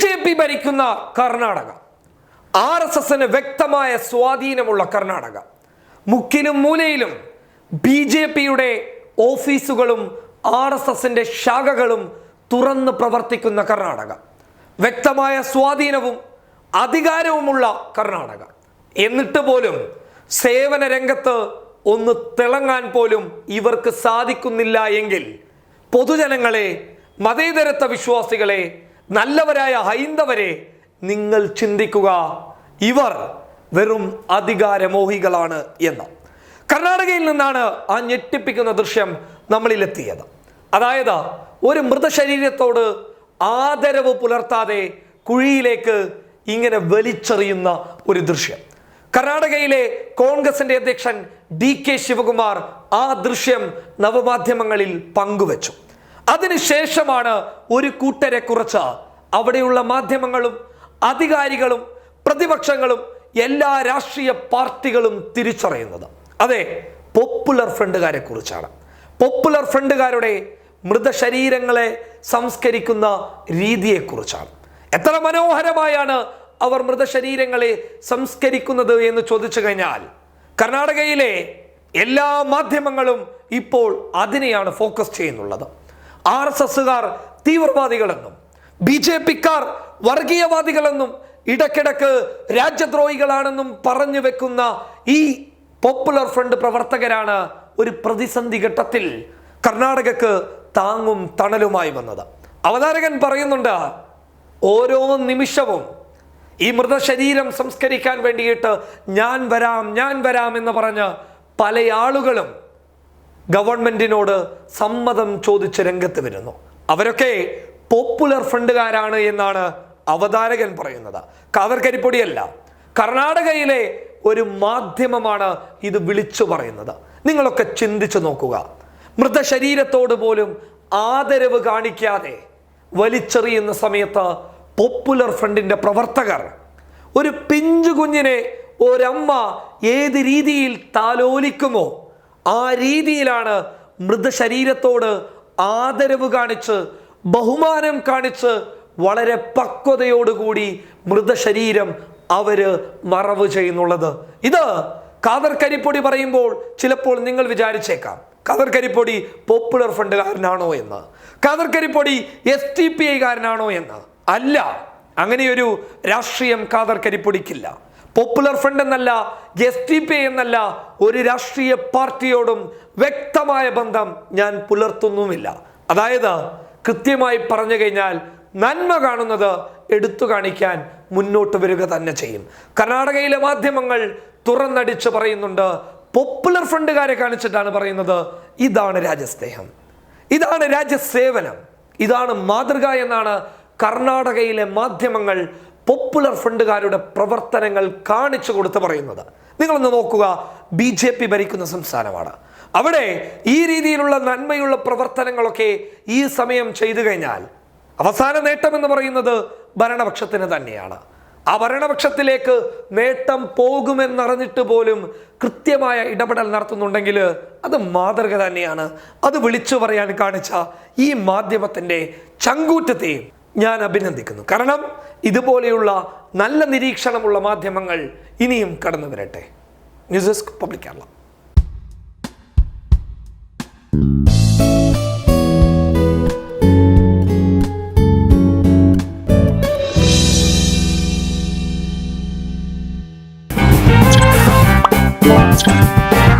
BJP ഭരിക്കുന്ന കർണാടക, RSSന് വ്യക്തമായ സ്വാധീനമുള്ള കർണാടക, മുക്കിലും മൂലയിലും BJPയുടെ ഓഫീസുകളും RSSന്റെ ശാഖകളും തുറന്ന് പ്രവർത്തിക്കുന്ന കർണാടക, വ്യക്തമായ സ്വാധീനവും അധികാരവുമുള്ള കർണാടക. എന്നിട്ട് പോലും സേവന രംഗത്ത് ഒന്ന് തിളങ്ങാൻ പോലും ഇവർക്ക് സാധിക്കുന്നില്ല എങ്കിൽ പൊതുജനങ്ങളെ, മതേതരത്വ വിശ്വാസികളെ, നല്ലവരായ ഹൈന്ദവരെ നിങ്ങൾ ചിന്തിക്കുക, ഇവർ വെറും അധികാരമോഹികളാണ് എന്ന്. കർണാടകയിൽ നിന്നാണ് ആ ഞെട്ടിപ്പിക്കുന്ന ദൃശ്യം നമ്മളിലെത്തിയത്. അതായത് ഒരു മൃതശരീരത്തോട് ആദരവ് പുലർത്താതെ കുഴിയിലേക്ക് ഇങ്ങനെ വലിച്ചെറിയുന്ന ഒരു ദൃശ്യം. കർണാടകയിലെ കോൺഗ്രസിന്റെ അധ്യക്ഷൻ DK ശിവകുമാർ ആ ദൃശ്യം നവമാധ്യമങ്ങളിൽ പങ്കുവച്ചു. അതിനുശേഷമാണ് ഒരു കൂട്ടരെ കുറിച്ച് അവിടെയുള്ള മാധ്യമങ്ങളും അധികാരികളും പ്രതിപക്ഷങ്ങളും എല്ലാ രാഷ്ട്രീയ പാർട്ടികളും തിരിച്ചറിയുന്നത്. അതെ, പോപ്പുലർ ഫ്രണ്ടുകാരെ കുറിച്ചാണ്. പോപ്പുലർ ഫ്രണ്ടുകാരുടെ മൃതശരീരങ്ങളെ സംസ്കരിക്കുന്ന രീതിയെക്കുറിച്ചാണ്. എത്ര മനോഹരമായാണ് അവർ മൃതശരീരങ്ങളെ സംസ്കരിക്കുന്നത് എന്ന് ചോദിച്ചു കഴിഞ്ഞാൽ കർണാടകയിലെ എല്ലാ മാധ്യമങ്ങളും ഇപ്പോൾ അതിനെയാണ് ഫോക്കസ് ചെയ്യുന്നുള്ളത്. RSSകാർ തീവ്രവാദികളെന്നും BJPക്കാർ വർഗീയവാദികളെന്നും ഇടയ്ക്കിടക്ക് രാജ്യദ്രോഹികളാണെന്നും പറഞ്ഞു വെക്കുന്ന ഈ പോപ്പുലർ ഫ്രണ്ട് പ്രവർത്തകരാണ് ഒരു പ്രതിസന്ധി ഘട്ടത്തിൽ കർണാടകക്ക് താങ്ങും തണലുമായി വന്നത്. അവതാരകൻ പറയുന്നുണ്ട്, ഓരോ നിമിഷവും ഈ മൃതശരീരം സംസ്കരിക്കാൻ വേണ്ടിയിട്ട് ഞാൻ വരാം എന്ന് പറഞ്ഞ് പല ആളുകളും ഗവൺമെന്റിനോട് സമ്മതം ചോദിച്ച് രംഗത്ത് വരുന്നു. അവരൊക്കെ പോപ്പുലർ ഫ്രണ്ടുകാരാണ് എന്നാണ് അവതാരകൻ പറയുന്നത്. കാവർക്കരിപ്പൊടിയല്ല, കർണാടകയിലെ ഒരു മാധ്യമമാണ് ഇത് വിളിച്ചു പറയുന്നത്. നിങ്ങളൊക്കെ ചിന്തിച്ചു നോക്കുക, മൃതശരീരത്തോട് പോലും ആദരവ് കാണിക്കാതെ വലിച്ചെറിയുന്ന സമയത്ത് പോപ്പുലർ ഫ്രണ്ടിന്റെ പ്രവർത്തകർ ഒരു പിഞ്ചു കുഞ്ഞിനെ ഒരമ്മ ഏത് രീതിയിൽ താലോലിക്കുമോ ആ രീതിയിലാണ് മൃതശരീരത്തോട് ആദരവ് കാണിച്ച്, ബഹുമാനം കാണിച്ച്, വളരെ പക്വതയോടുകൂടി മൃതശരീരം അവര് മറവ് ചെയ്യുന്നുള്ളത്. ഇത് കാവർക്കരിപ്പൊടി പറയുമ്പോൾ ചിലപ്പോൾ നിങ്ങൾ വിചാരിച്ചേക്കാം, കാവർക്കരിപ്പൊടി പോപ്പുലർ ഫ്രണ്ടുകാരനാണോ എന്ന്, കാവർക്കരിപ്പൊടി SDPI കാരനാണോ എന്ന്. അല്ല, അങ്ങനെയൊരു രാഷ്ട്രീയം കാവർക്കരിപ്പൊടിക്കില്ല. പോപ്പുലർ ഫ്രണ്ട് എന്നല്ല, SDPI എന്നല്ല, ഒരു രാഷ്ട്രീയ പാർട്ടിയോടും വ്യക്തമായ ബന്ധം ഞാൻ പുലർത്തുന്നുമില്ല. അതായത് കൃത്യമായി പറഞ്ഞു കഴിഞ്ഞാൽ നന്മ കാണുന്നത് എടുത്തു കാണിക്കാൻ മുന്നോട്ട് വരിക തന്നെ ചെയ്യും. കർണാടകയിലെ മാധ്യമങ്ങൾ തുറന്നടിച്ച് പറയുന്നുണ്ട്, പോപ്പുലർ ഫ്രണ്ടുകാരെ കാണിച്ചിട്ടാണ് പറയുന്നത്, ഇതാണ് രാജ്യസ്നേഹം, ഇതാണ് രാജ്യസേവനം, ഇതാണ് മാതൃക എന്നാണ് കർണാടകയിലെ മാധ്യമങ്ങൾ പോപ്പുലർ ഫ്രണ്ടുകാരുടെ പ്രവർത്തനങ്ങൾ കാണിച്ചു കൊടുത്ത് പറയുന്നത്. നിങ്ങളൊന്ന് നോക്കുക, BJP ഭരിക്കുന്ന സംസ്ഥാനമാണ്. അവിടെ ഈ രീതിയിലുള്ള നന്മയുള്ള പ്രവർത്തനങ്ങളൊക്കെ ഈ സമയം ചെയ്തു കഴിഞ്ഞാൽ അവസാന നേട്ടം എന്ന് പറയുന്നത് ഭരണപക്ഷത്തിന് തന്നെയാണ്. ആ ഭരണപക്ഷത്തിലേക്ക് നേട്ടം പോകുമെന്നറിഞ്ഞിട്ട് പോലും കൃത്യമായ ഇടപെടൽ നടത്തുന്നുണ്ടെങ്കിൽ അത് മാതൃക തന്നെയാണ്. അത് വിളിച്ചു പറയാൻ കാണിച്ച ഈ മാധ്യമത്തിന്റെ ചങ്കൂറ്റത്തെയും ഞാൻ അഭിനന്ദിക്കുന്നു. കാരണം ഇതുപോലെയുള്ള നല്ല നിരീക്ഷണമുള്ള മാധ്യമങ്ങൾ ഇനിയും കടന്നു വരട്ടെ. News desk public Kerala. That's right.